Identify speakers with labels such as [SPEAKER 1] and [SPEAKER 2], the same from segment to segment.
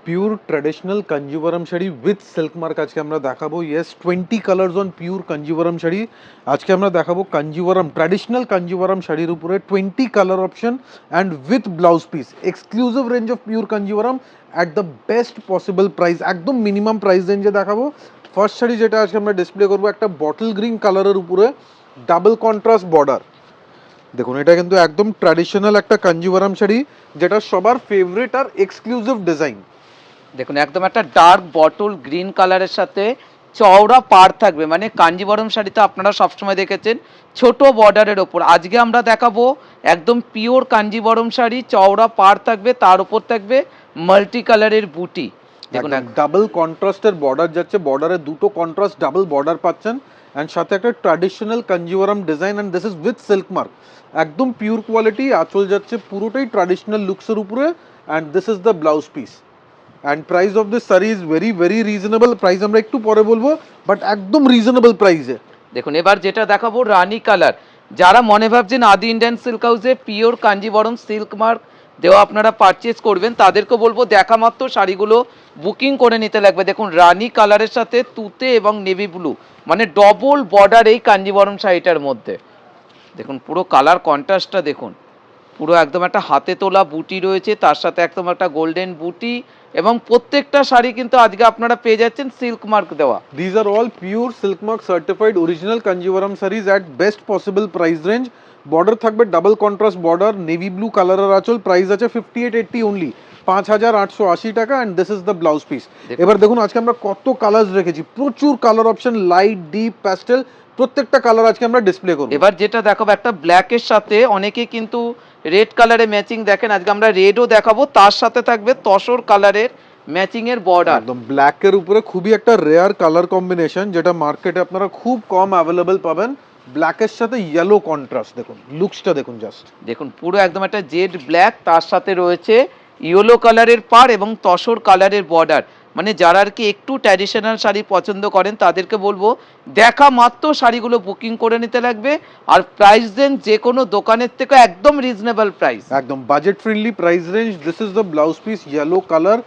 [SPEAKER 1] Pure traditional Kanjivaram sari with silk mark আজকে আমরা দেখাবো। Yes, 20 colours on pure Kanjivaram sari আজকে আমরা দেখাবো। কাঞ্জিভারাম ট্র্যাডিশনাল কাঞ্জিভারাম শাড়ির উপরে 20 colour option and with blouse piece, exclusive range of pure Kanjivaram at the best possible price, একদম মিনিমাম প্রাইস রেঞ্জে দেখাবো। ফার্স্ট শাড়ি যেটা আজকে আমরা ডিসপ্লে করবো, একটা বটল গ্রিন কালারের উপরে ডাবল কন্ট্রাস্ট বর্ডার। দেখুন, এটা কিন্তু একদম ট্র্যাডিশনাল একটা কাঞ্জিভারাম শাড়ি, যেটা সবার ফেভারিট আর এক্সক্লুসিভ ডিজাইন।
[SPEAKER 2] দেখুন একদম একটা ডার্ক বটল গ্রিন কালারের সাথে চওড়া পাড় থাকবে, মানে কাঞ্জিবরম শাড়িতে আপনারা সবসময় দেখেছেন ছোট বর্ডারের ওপর। আজকে আমরা দেখাবো একদম পিওর কাঞ্জিবরম শাড়ি, চওড়া পাড় থাকবে, তার উপর থাকবে মাল্টি কালারের বুটি। দেখুন
[SPEAKER 1] ডাবল কন্ট্রাস্টের বর্ডার যাচ্ছে, বর্ডারে দুটো কন্ট্রাস্ট ডাবল বর্ডার পাচ্ছেন, অ্যান্ড সাথে একটা traditional Kanjivaram design, and this is with silk mark, একদম পিওর কোয়ালিটি। আঁচল যাচ্ছে পুরোটাই ট্র্যাডিশনাল লুকসের উপরে, and this is the blouse piece. And price of this sari is very very reasonable. Price আমরা একটু পরে বলবো, বাট একদম রিজনেবল প্রাইসে।
[SPEAKER 2] দেখুন এবার যেটা দেখাবো রানী কালার। যারা মনে ভাবছেন আদি ইন্ডিয়ান সিল্ক হাউসে পিওর কাঞ্জিবরম সিল্ক মার্ক দেওয়া আপনারা পারচেজ করবেন, তাদেরকে বলবো দেখা মাত্র শাড়িগুলো বুকিং করে নিতে লাগবে। দেখুন রানী কালারের সাথে তুতে এবং নেভি ব্লু, মানে ডবল বর্ডার এই কাঞ্জিবরম শাড়িটার মধ্যে। দেখুন পুরো কালার কন্ট্রাস্টটা দেখুন, পুরো একদম একটা হাতে তোলা বুটি রয়েছে, তার সাথে একদম একটা গোল্ডেন বুটি, এবং প্রত্যেকটা শাড়ি কিন্তু আজকে আপনারা পেয়ে যাচ্ছেন সিল্ক মার্ক দেওয়া।
[SPEAKER 1] These are all pure silk mark certified original Kanjeevaram saris at best possible price range. Border থাকবে double contrast border, navy blue কালারের আঁচল। প্রাইস আছে 5880 অনলি, 5880 টাকা, and this is the blouse piece. এবার দেখুন আজকে আমরা কত কালার্স রেখেছি, প্রচুর colour option, light deep pastel, প্রত্যেকটা কালার আজকে আমরা ডিসপ্লে করব।
[SPEAKER 2] এবার যেটা দেখাবো একটা ব্ল্যাকের সাথে, অনেকে কিন্তু রেড কালারে ম্যাচিং দেখেন, আজকে আমরা রেডও দেখাবো, তার সাথে থাকবে তসর কালারের ম্যাচিং এর বর্ডার।
[SPEAKER 1] একদম ব্ল্যাকের উপরে খুবই একটা রেয়ার কালার কম্বিনেশন, যেটা মার্কেটে আপনারা খুব কম অ্যাভেলেবল পাবেন। ব্ল্যাকের সাথে ইয়েলো কন্ট্রাস্ট, দেখুন লুকসটা দেখুন জাস্ট।
[SPEAKER 2] দেখুন পুরো একদম একটা জেড ব্ল্যাক, তার সাথে রয়েছে ইয়েলো কালারের পাড় এবং তসর কালারের বর্ডার। মানে যারা আর কি একটু ট্র্যাডিশনাল শাড়ি পছন্দ করেন তাদেরকে বলবো দেখা মাত্র শাড়িগুলো বুকিং করে নিতে লাগবে। আর প্রাইস দেন যে কোনো দোকানের থেকে একদম রিজনেবল প্রাইস,
[SPEAKER 1] একদম budget friendly price range. This is the blouse piece, yellow colour,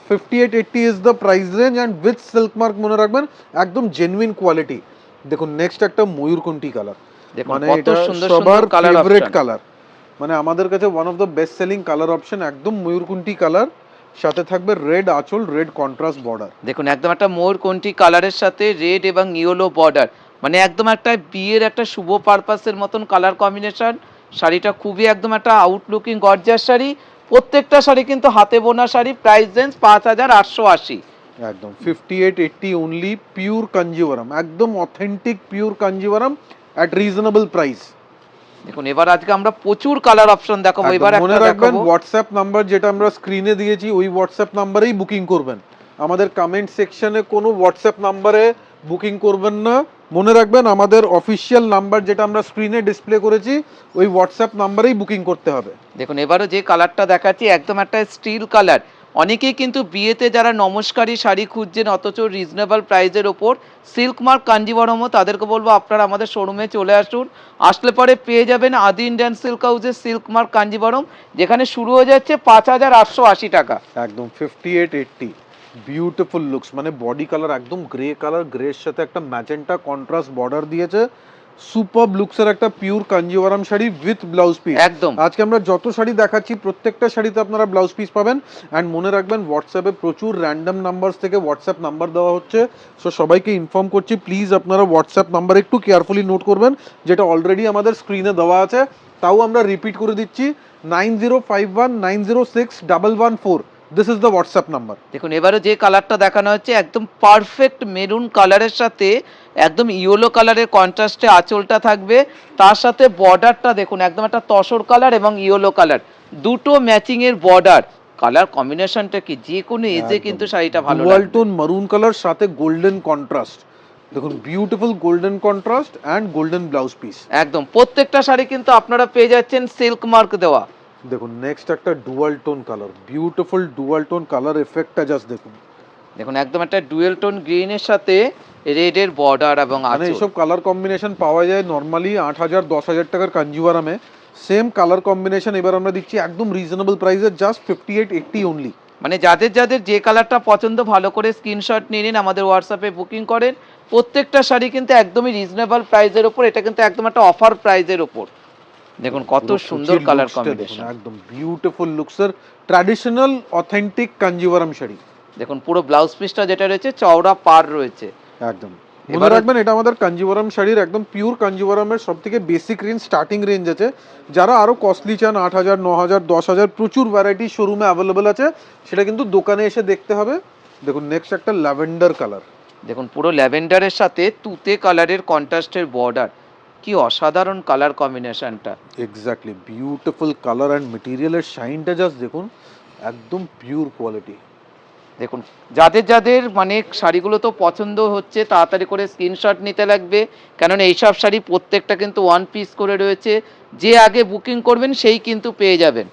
[SPEAKER 1] 5880 is the price range, and with silk mark মনে রাখবেন, একদম জেনুইন কোয়ালিটি। দেখুন নেক্সট একটা ময়ূরকণ্ঠী কালার, মানে
[SPEAKER 2] কত
[SPEAKER 1] এটা
[SPEAKER 2] সুন্দর
[SPEAKER 1] সবার
[SPEAKER 2] সুন্দর কালার
[SPEAKER 1] ফেভারিট
[SPEAKER 2] অপশন।
[SPEAKER 1] কালার, মানে আমাদের কাছে one of the best selling colour option, একদম ময়ূরকণ্ঠী কালার, সাথে থাকবে রেড আঁচল, রেড কন্ট্রাস্ট বর্ডার।
[SPEAKER 2] দেখুন একদম একটা ময়ূরকণ্ঠী কালারের সাথে রেড এবং ইয়েলো বর্ডার, মানে একদম একটা বিয়ের একটা শুভ পারপাসের মতন কালার কম্বিনেশন। শাড়িটা খুবই একদম একটা আউটলুকিং গর্জিয়াস শাড়ি। প্রত্যেকটা শাড়ি কিন্তু হাতে বোনা শাড়ি। Price range 5880।
[SPEAKER 1] একদম 5880 অনলি, পিওর কাঞ্জিভারাম, একদম authentic pure Kanjivaram at reasonable price.
[SPEAKER 2] দেখুন এবার আজকে আমরা প্রচুর কালার অপশন দেখাবো। এবার
[SPEAKER 1] মনে
[SPEAKER 2] একটা
[SPEAKER 1] রাখবেন,
[SPEAKER 2] দেখাবো
[SPEAKER 1] হোয়াটসঅ্যাপ নাম্বার যেটা আমরা স্ক্রিনে দিয়েছি, ওই হোয়াটসঅ্যাপ নাম্বারেই বুকিং করবেন। আমাদের কমেন্ট সেকশনে কোনো হোয়াটসঅ্যাপ নাম্বারে বুকিং করবেন না। মনে রাখবেন আমাদের অফিসিয়াল নাম্বার যেটা আমরা স্ক্রিনে ডিসপ্লে করেছি, ওই হোয়াটসঅ্যাপ নাম্বারেই বুকিং করতে হবে।
[SPEAKER 2] দেখুন এবারও যে কালারটা দেখাচ্ছি একদম একটা স্টিল কালার। অনেকেই কিন্তু বিয়েতে যারা নমস্কারী শাড়ি খুঁজছেন অথচ রিজনেবল প্রাইসের ওপর, সিল্ক মার্ক কাঞ্জিবরমও, তাদেরকে বলবো আপনারা আমাদের শোরুমে চলে আসুন। আসলে পরে পেয়ে যাবেন আদি ইন্ডিয়ান সিল্ক হাউসের সিল্ক মার্ক কাঞ্জিবরম, যেখানে শুরু হয়ে যাচ্ছে 5880 টাকা।
[SPEAKER 1] একদম 5880, বিউটিফুল লুকস, মানে বডি কালার একদম গ্রে কালার, গ্রের সাথে একটা ম্যাজেন্টা কন্ট্রাস্ট বর্ডার দিয়েছে। সুপার লুকসের একটা pure Kanjivaram sari with blouse piece.
[SPEAKER 2] একদম
[SPEAKER 1] আজকে আমরা যত শাড়ি দেখাচ্ছি প্রত্যেকটা শাড়িতে আপনারা ব্লাউজ পিস পাবেন। অ্যান্ড মনে রাখবেন হোয়াটসঅ্যাপে প্রচুর র্যান্ডম নাম্বারস থেকে হোয়াটসঅ্যাপ নাম্বার দেওয়া হচ্ছে, সো সবাইকে ইনফর্ম করছি প্লিজ আপনারা হোয়াটসঅ্যাপ নাম্বার একটু কেয়ারফুলি নোট করবেন, যেটা অলরেডি আমাদের স্ক্রিনে দেওয়া আছে। তাও আমরা রিপিট করে দিচ্ছি, 9051906114, this is the WhatsApp number.
[SPEAKER 2] দেখুন এবারে যে কালারটা দেখানো হচ্ছে একদম পারফেক্ট মেরুন কালারের সাথে একদম ইয়েলো কালারের কন্ট্রাস্টে আঁচলটা থাকবে, তার সাথে বর্ডারটা দেখুন একদম একটা তসর কালার এবং ইয়েলো কালার, দুটো ম্যাচিং এর বর্ডার। কালার কম্বিনেশনটা কি যে কোনো এজে কিন্তু শাড়িটা ভালো লাগবে।
[SPEAKER 1] ডুয়াল টোন মারুন কালার সাথে গোল্ডেন কন্ট্রাস্ট, দেখুন beautiful golden contrast and golden blouse piece.
[SPEAKER 2] একদম প্রত্যেকটা শাড়ি কিন্তু আপনারা পেয়ে যাচ্ছেন সিল্ক মার্ক দেওয়া।
[SPEAKER 1] দেখুন নেক্সট একটা dual tone colour, beautiful dual tone colour, এফেক্টটা জাস্ট দেখুন।
[SPEAKER 2] দেখুন একদম একটা ডুয়েল টোন গ্রিনের সাথে রেড এর বর্ডার এবং
[SPEAKER 1] মানে
[SPEAKER 2] আঁচল।
[SPEAKER 1] এইসব কালার কম্বিনেশন পাওয়া যায় নর্মালি 8000 10,000 টাকার কাঞ্জিভারামে। সেম কালার কম্বিনেশন এবার আমরা দিচ্ছি একদম রিজনেবল প্রাইসে, জাস্ট 5880 অনলি।
[SPEAKER 2] মানে যাদের যাদের যে কালারটা পছন্দ ভালো করে স্ক্রিনশট নিয়ে নিন, আমাদের হোয়াটসঅ্যাপে বুকিং করেন। প্রত্যেকটা শাড়ি কিন্তু একদমই রিজনেবল প্রাইসের ওপর, এটা কিন্তু একদম একটা অফার প্রাইসের ওপর। দেখুন কত
[SPEAKER 1] পুরো
[SPEAKER 2] সুন্দর
[SPEAKER 1] কুচির
[SPEAKER 2] কালার
[SPEAKER 1] লুকসটা দেখুন,
[SPEAKER 2] কম্বিনেশন।
[SPEAKER 1] একদম বিউটিফুল লুকসের ট্র্যাডিশনাল অথেন্টিক কাঞ্জিভারাম শাড়ি।
[SPEAKER 2] দেখুন পুরো ব্লাউজ পিসটা যেটা রয়েছে চওড়া পার রয়েছে।
[SPEAKER 1] একদম মনে
[SPEAKER 2] এবারে
[SPEAKER 1] রাখবেন এটা আমাদের কাঞ্জিভারাম শাড়ির একদম পিওর কাঞ্জিভারামের সব থেকে বেসিক রেঞ্জ, স্টার্টিং রেঞ্জ আছে। যারা আরো কস্টলি চান 8,000 9,000 10,000 প্রচুর ভ্যারাইটি শোরুমে অ্যাভেলেবেল আছে, সেটা কিন্তু দোকানে এসে দেখতে হবে। দেখুন নেক্সট একটা ল্যাভেন্ডার কালার।
[SPEAKER 2] দেখুন পুরো ল্যাভেন্ডারের সাথে তুতে কালারের কন্ট্রাস্টের বর্ডার, কি অসাধারণ কালার কম্বিনেশনটা।
[SPEAKER 1] এক্স্যাক্টলি বিউটিফুল কালার অ্যান্ড মেটেরিয়ালের শাইনটা জাস্ট দেখুন, একদম পিওর কোয়ালিটি।
[SPEAKER 2] দেখুন যাদের যাদের মানে শাড়িগুলো তো পছন্দ হচ্ছে, তাড়াতাড়ি করে স্ক্রিনশট নিতে লাগবে, কেননা এইসব শাড়ি প্রত্যেকটা কিন্তু ওয়ান পিস করে রয়েছে। যে আগে বুকিং করবেন সেই কিন্তু পেয়ে যাবেন।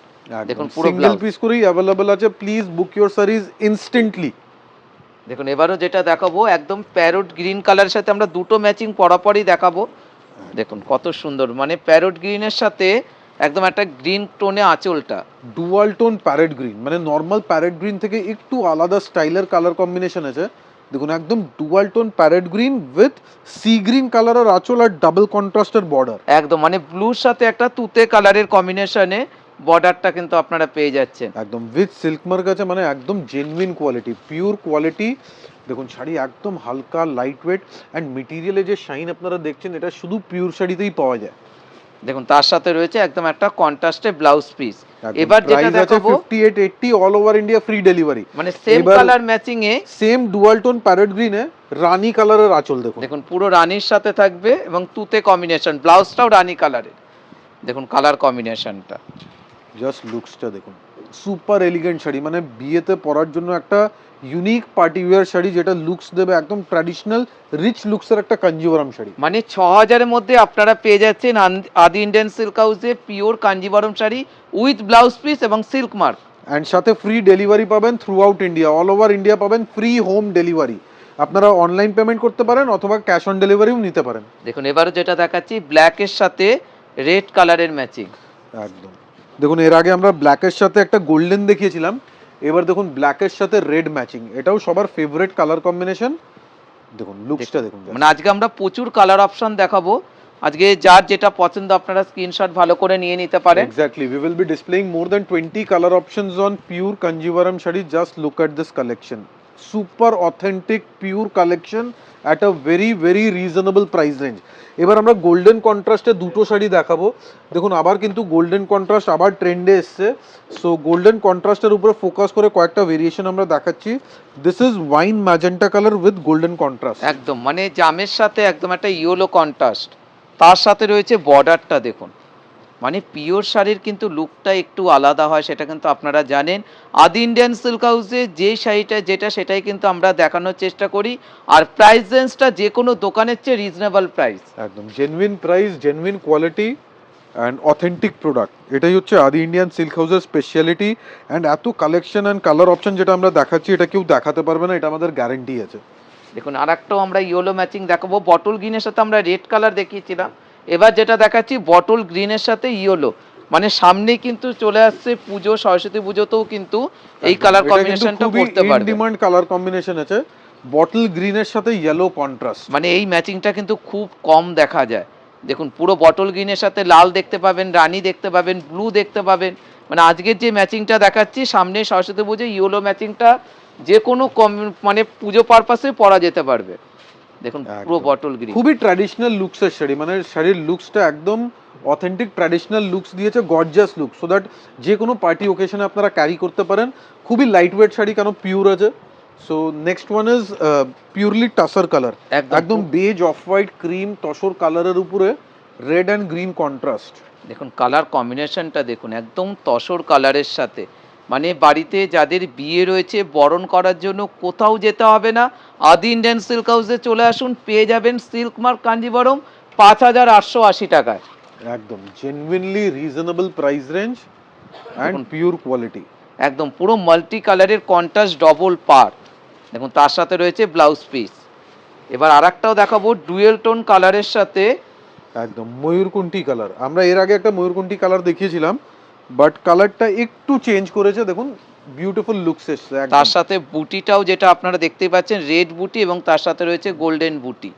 [SPEAKER 2] দেখুন পুরো
[SPEAKER 1] সিঙ্গেল
[SPEAKER 2] ব্লাউজ।
[SPEAKER 1] পিস করেই অ্যাভেলেবেল আছে, please book your series instantly.
[SPEAKER 2] দেখুন এবারও যেটা দেখাবো একদম প্যারোট গ্রিন কালারের সাথে আমরা দুটো ম্যাচিং পরাপরই দেখাবো। দেখুন কত সুন্দর, মানে প্যারোট গ্রিনের সাথে একদম একটা গ্রিন টোনে আঁচলটা।
[SPEAKER 1] ডুয়াল টোন প্যারেট গ্রিন, মানে নর্মাল প্যারেট গ্রিন থেকে একটু আলাদা স্টাইলের কালার কম্বিনেশন আছে। দেখুন একদম dual tone parrot green with sea green কালারের আঁচল আর ডাবল কন্ট্রাস্টের বর্ডার।
[SPEAKER 2] একদম মানে ব্লুর সাথে একটা তুতে কালারের কম্বিনেশনে বর্ডারটা কিন্তু আপনারা পেয়ে যাচ্ছেন।
[SPEAKER 1] একদম উইথ সিল্ক মার্ক আছে, মানে একদম জেনুইন কোয়ালিটি, পিওর কোয়ালিটি। দেখুন শাড়ি একদম হালকা লাইট ওয়েট অ্যান্ড মেটেরিয়ালে যে শাইন আপনারা দেখছেন, এটা শুধু পিওর শাড়িতেই পাওয়া যায়।
[SPEAKER 2] দেখুন তার সাথে রয়েছে একদম একটা কন্ট্রাস্টে ব্লাউজ পিস। এবার যেটা দেখাবো
[SPEAKER 1] 5880 all over India free delivery.
[SPEAKER 2] মানে সেম কালার ম্যাচিং এ
[SPEAKER 1] সেম ডুয়াল টোন প্যারেট গ্রিনে রানী কালারের আঁচল দেখুন।
[SPEAKER 2] দেখুন পুরো রানীর সাথে থাকবে এবং তুতে কম্বিনেশন, ব্লাউজটাও রানী কালারের। দেখুন কালার কম্বিনেশনটা,
[SPEAKER 1] জাস্ট লুকসটা দেখুন, সুপার এলিগেন্ট শাড়ি, মানে বিয়েতে পরার জন্য একটা ইউনিক পার্টি ওয়্যার শাড়ি, যেটা লুকস দেবে একদম ট্র্যাডিশনাল রিচ লুকসের একটা কাঞ্জিভারাম শাড়ি।
[SPEAKER 2] মানে 6,000-এর মধ্যে আপনারা পেয়ে যাচ্ছেন আদি ইন্ডিয়ান সিল্ক হাউসে pure Kanjivaram sari with blouse piece এবং সিল্ক মার্ক।
[SPEAKER 1] অ্যান্ড সাথে ফ্রি ডেলিভারি পাবেন through out India, all over India পাবেন ফ্রি হোম ডেলিভারি। আপনারা অনলাইন পেমেন্ট করতে পারেন অথবা ক্যাশ অন ডেলিভারিও নিতে পারেন।
[SPEAKER 2] দেখুন এবারও যেটা দেখাচ্ছি ব্ল্যাকের সাথে রেড কালারের ম্যাচিং।
[SPEAKER 1] একদম দেখুন, এর আগে আমরা ব্ল্যাকের সাথে একটা গোল্ডেন দেখিয়েছিলাম, এবার দেখুন ব্ল্যাকের সাথে রেড ম্যাচিং, এটাও সবার ফেভারিট কালার কম্বিনেশন। দেখুন লুকসটা দেখুন,
[SPEAKER 2] মানে আজকে আমরা প্রচুর কালার অপশন দেখাবো, আজকে যার যেটা পছন্দ আপনারা স্ক্রিনশট ভালো করে নিয়ে নিতে পারেন।
[SPEAKER 1] Exactly, we will be displaying more than 20 color options on pure Kanjivaram shadi. Just look at this collection, super authentic pure collection at a very very reasonable price range. এবার আমরা গোল্ডেন কন্ট্রাস্টে দুটো শাড়ি দেখাবো। দেখুন আবার কিন্তু গোল্ডেন কন্ট্রাস্ট আবার ট্রেন্ডে এসছে, সো গোল্ডেন কন্ট্রাস্টের উপরে ফোকাস করে কয়েকটা ভেরিয়েশন আমরা দেখাচ্ছি। This is wine magenta colour with golden contrast.
[SPEAKER 2] একদম মানে জামের সাথে একদম একটা ইয়েলো কন্ট্রাস্ট, তার সাথে রয়েছে বর্ডারটা দেখুন। মানে পিওর শাড়ির কিন্তু লুকটা একটু আলাদা হয়, সেটা কিন্তু আপনারা জানেন। আদি ইন্ডিয়ান সিল্ক হাউসে যে শাড়িটা যেটা সেটাই কিন্তু আমরা দেখানোর চেষ্টা করি, আর প্রাইস রেঞ্জটা যে কোনো দোকানের চেয়ে রিজনেবল প্রাইস।
[SPEAKER 1] একদম genuine price, genuine quality and authentic product, এটাই হচ্ছে আদি ইন্ডিয়ান সিল্ক হাউসের স্পেশালিটি। অ্যান্ড এত কালেকশন অ্যান্ড কালার অপশন যেটা আমরা দেখাচ্ছি, এটা কেউ দেখাতে পারবে না, এটা আমাদের গ্যারেন্টি আছে।
[SPEAKER 2] দেখুন আর একটাও আমরা ইয়েলো ম্যাচিং দেখাবো, বটল গ্রিনের সাথে আমরা রেড কালার দেখিয়েছিলাম, এবার যেটা দেখাচ্ছি বটল গ্রিনের সাথে ইয়েলো। মানে সামনেই কিন্তু চলে আসছে পুজো, সরস্বতী পুজোতেও কিন্তু এই কালার কম্বিনেশনটা করতে পারবে।
[SPEAKER 1] ডিমান্ড কালার কম্বিনেশন আছে, বটল গ্রিনের সাথে ইয়েলো কন্ট্রাস্ট।
[SPEAKER 2] মানে এই ম্যাচিংটা কিন্তু খুব কম দেখা যায়। দেখুন পুরো বটল গ্রিনের সাথে লাল দেখতে পাবেন, রানী দেখতে পাবেন, ব্লু দেখতে পাবেন। মানে আজকের যে ম্যাচিংটা দেখাচ্ছি সামনে সরস্বতী পুজো, ইয়েলো ম্যাচিংটা যে কোনো মানে পুজো পারপাসে পরা যেতে পারবে। দেখুন পুরো বটল গ্রিন,
[SPEAKER 1] খুবই ট্র্যাডিশনাল লুকসের শাড়ি, মানে শাড়ির লুকসটা একদম অথেন্টিক ট্র্যাডিশনাল লুকস দিয়েছে, গর্জিয়াস লুক, সো দ্যাট যে কোনো পার্টি ওকেশনে আপনারা ক্যারি করতে পারেন। খুবই লাইট ওয়েট শাড়ি, কেন পিওর আছে। So next one is purely tussar colour, একদম beige off white cream tussar কালারের উপরে রেড অ্যান্ড গ্রিন কন্ট্রাস্ট।
[SPEAKER 2] দেখুন কালার কম্বিনেশনটা দেখুন, একদম তসর কালারের সাথে। মানে বাড়িতে যাদের বিয়ে রয়েছে, বরণ করার জন্য কোথাও যেতে হবে না, আদি ইন্ডিয়ান সিল্ক হাউসে চলে আসুন, পেয়ে যাবেন সিল্ক মার্ক কাঞ্জিভরম 5,880 টাকায়।
[SPEAKER 1] একদম genuinely reasonable price range and pure quality.
[SPEAKER 2] একদম পুরো মাল্টি কালারের কন্ট্রাস্ট ডবল পার। দেখুন তার সাথে রয়েছে ব্লাউজ পিস। এবার আর একটাও দেখাবো ডুয়েল টোন কালারের সাথে,
[SPEAKER 1] একদম ময়ূরকণ্ঠী কালার। আমরা এর আগে একটা ময়ূরকণ্ঠী কালার দেখিয়েছিলাম, বাট কালারটা একটু চেঞ্জ করেছে। দেখুন বিউটিফুল লুকস এসছে
[SPEAKER 2] তার
[SPEAKER 1] একদম।
[SPEAKER 2] সাথে বুটিটাও যেটা আপনারা দেখতেই পাচ্ছেন রেড বুটি এবং তার সাথে রয়েছে গোল্ডেন বুটি।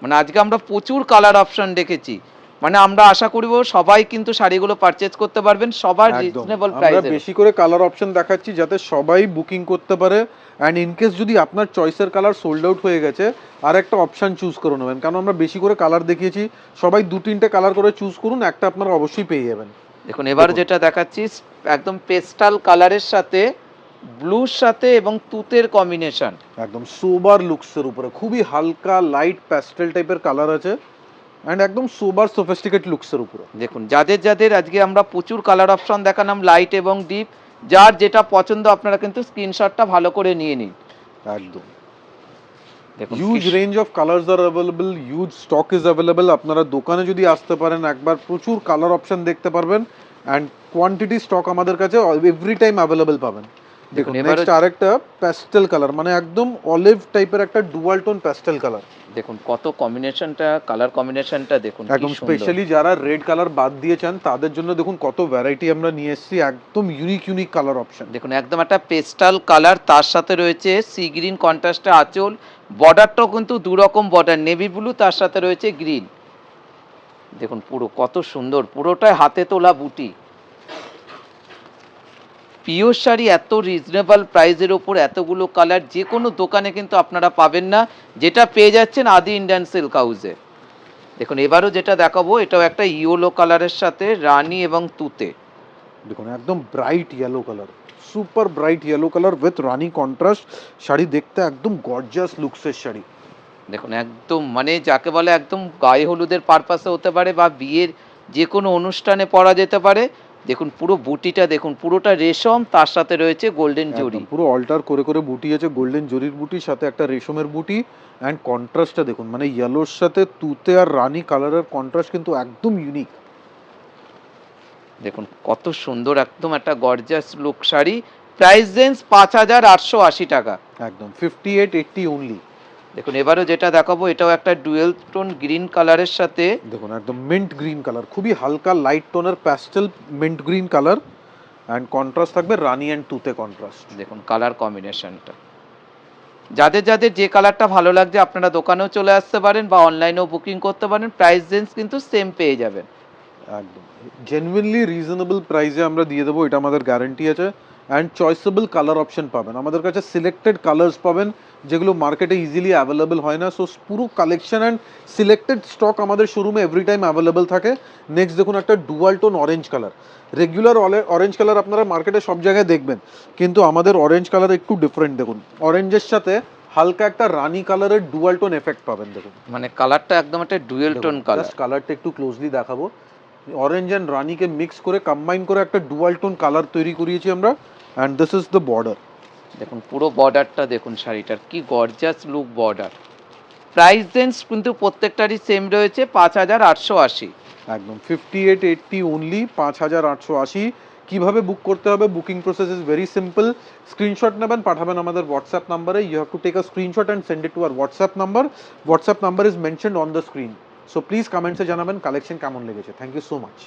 [SPEAKER 2] মানে আজকে আমরা প্রচুর কালার অপশন দেখেছি। মানে আমরা আশা করব সবাই কিন্তু শাড়িগুলো পারচেজ করতে পারবেন সবার
[SPEAKER 1] একদম
[SPEAKER 2] রিজনেবল
[SPEAKER 1] আমরা
[SPEAKER 2] প্রাইসে।
[SPEAKER 1] বেশি করে কালার অপশন দেখাচ্ছি যাতে সবাই বুকিং করতে পারে, অ্যান্ড ইন কেস যদি আপনার চয়েসের কালার সোল্ড আউট হয়ে গেছে আর একটা অপশন চুজ করে নেবেন, কারণ আমরা বেশি করে কালার দেখিয়েছি, সবাই 2-3টে কালার করে চুজ করুন, একটা আপনারা অবশ্যই পেয়ে যাবেন।
[SPEAKER 2] দেখুন এবার
[SPEAKER 1] দেখুন।
[SPEAKER 2] যেটা দেখাচ্ছি একদম পেস্টাল কালারের সাথে ব্লুর সাথে এবং তুতের কম্বিনেশন।
[SPEAKER 1] একদম সোবার লুকসের উপরে খুবই হালকা লাইট প্যাস্টেল টাইপের কালার আছে, অ্যান্ড একদম সোবার সোফিস্টিকেট লুকসের উপরে।
[SPEAKER 2] দেখুন যাদের যাদের আজকে আমরা প্রচুর কালার অপশন দেখালাম লাইট এবং ডিপ, যার যেটা পছন্দ আপনারা কিন্তু স্ক্রিনশটটা ভালো করে নিয়ে নিন।
[SPEAKER 1] একদম
[SPEAKER 2] দেখুন
[SPEAKER 1] huge range of colours R available, huge stock is available. আপনারা দোকানে যদি আসতে পারেন একবার প্রচুর কালার অপশন দেখতে পারবেন, অ্যান্ড কোয়ান্টিটি স্টক আমাদের কাছে এভরি টাইম অ্যাভেলেবল পাবেন। দেখুন
[SPEAKER 2] এবারে
[SPEAKER 1] নেক্সট আরেকটা প্যাস্টেল কালার, মানে একদম অলিভ টাইপের একটা ডুয়াল টোন প্যাস্টেল কালার।
[SPEAKER 2] দেখুন কত কম্বিনেশনটা, কালার কম্বিনেশনটা দেখুন কি
[SPEAKER 1] একদম
[SPEAKER 2] সুন্দর।
[SPEAKER 1] স্পেশালি যারা রেড কালার বাদ দিয়ে চান তাদের জন্য দেখুন কত ভ্যারাইটি আমরা নিয়ে এসেছি, একদম ইউনিক কালার অপশন।
[SPEAKER 2] দেখুন একদম একটা পেস্টাল কালার, তার সাথে রয়েছে সি গ্রিন কন্ট্রাস্টে আঁচল, বর্ডারটাও কিন্তু দুরকম বর্ডার, নেভি ব্লু তার সাথে রয়েছে গ্রিন। দেখুন পুরো কত সুন্দর, পুরোটাই হাতে তোলা বুটি। পিওর শাড়ি এত রিজনেবল প্রাইসের ওপর এতগুলো কালার যে কোনো দোকানে কিন্তু আপনারা পাবেন না, যেটা পেয়ে যাচ্ছেন আদি ইন্ডিয়ান সিল্ক হাউসে। দেখুন এবারও যেটা দেখাবো এটাও একটা ইয়েলো কালারের সাথে রানী এবং তুতে।
[SPEAKER 1] দেখুন একদম bright yellow colour, super bright yellow colour with Rani contrast. Sari দেখতে একদম গর্জিয়াস লুকসের শাড়ি।
[SPEAKER 2] দেখুন একদম মানে যাকে বলে একদম গায়ে হলুদের পারপাসে হতে পারে বা বিয়ের যে কোনো অনুষ্ঠানে পরা যেতে পারে। দেখুন পুরো বুটিটা দেখুন, পুরোটা রেশম, তার সাথে রয়েছে গোল্ডেন জরি।
[SPEAKER 1] একদম পুরো অল্টার করে করে বুটি আছে, গোল্ডেন জরির বুটির সাথে একটা রেশমের বুটি, অ্যান্ড কন্ট্রাস্টটা দেখুন, মানে ইয়েলোর সাথে তুতে আর রানী কালারের কন্ট্রাস্ট কিন্তু একদম ইউনিক।
[SPEAKER 2] দেখুন কত সুন্দর, একদম একটা gorgeous look sari. Price range 5,880 টাকা।
[SPEAKER 1] একদম 5880 অনলি।
[SPEAKER 2] দেখুন এবারও যেটা দেখাবো এটাও একটা ডুয়েল টোন গ্রিন কালারের সাথে।
[SPEAKER 1] দেখুন একদম মিন্ট গ্রিন কালার, খুবই হালকা লাইট টোনের pastel mint green colour, and contrast থাকবে রানী অ্যান্ড তুতে কন্ট্রাস্ট।
[SPEAKER 2] দেখুন কালার কম্বিনেশনটা, যাদের যাদের যে কালারটা ভালো লাগছে আপনারা দোকানেও চলে আসতে পারেন বা অনলাইনেও বুকিং করতে পারেন, প্রাইস রেঞ্জ কিন্তু সেম পেয়ে যাবেন।
[SPEAKER 1] একদম জেনুইনলি রিজনেবল প্রাইসে আমরা দিয়ে দেবো, এটা আমাদের গ্যারান্টি আছে। অ্যান্ড চয়েসেবল কালার অপশন পাবেন আমাদের কাছে, সিলেক্টেড কালার্স পাবেন যেগুলো মার্কেটে ইজিলি অ্যাভেলেবল হয় না। সো পুরো কালেকশন অ্যান্ড সিলেক্টেড স্টক আমাদের শোরুমে এভরি টাইম অ্যাভেলেবল থাকে। নেক্সট দেখুন একটা dual tone orange colour. Regular orange colour আপনারা মার্কেটে সব জায়গায় দেখবেন, কিন্তু আমাদের অরেঞ্জ কালার একটু ডিফারেন্ট। দেখুন অরেঞ্জের সাথে হালকা একটা রানী কালারের ডুয়াল টোন এফেক্ট পাবেন। দেখুন
[SPEAKER 2] মানে কালারটা একদম একটা ডুয়েল টোন কালার।
[SPEAKER 1] কালারটা একটু ক্লোজলি দেখাবো, অরেঞ্জ অ্যান্ড রানীকে মিক্স করে কম্বাইন করে একটা ডুয়াল টোন কালার তৈরি করিয়েছি আমরা, and this is the border.
[SPEAKER 2] দেখুন পুরো বর্ডারটা দেখুন শাড়িটার কি gorgeous look border. Price range কিন্তু প্রত্যেকটারই সেম রয়েছে 5,880।
[SPEAKER 1] একদম 5880 অনলি, 5880। কিভাবে বুক করতে হবে? Booking process is very simple. Screenshot নেবেন, পাঠাবেন আমাদের হোয়াটসঅ্যাপ নাম্বারে। You have to take a screenshot and send it to our WhatsApp number. WhatsApp number is mentioned on the screen. So please কমেন্টসে জানাবেন collection কেমন লেগেছে। Thank you so much.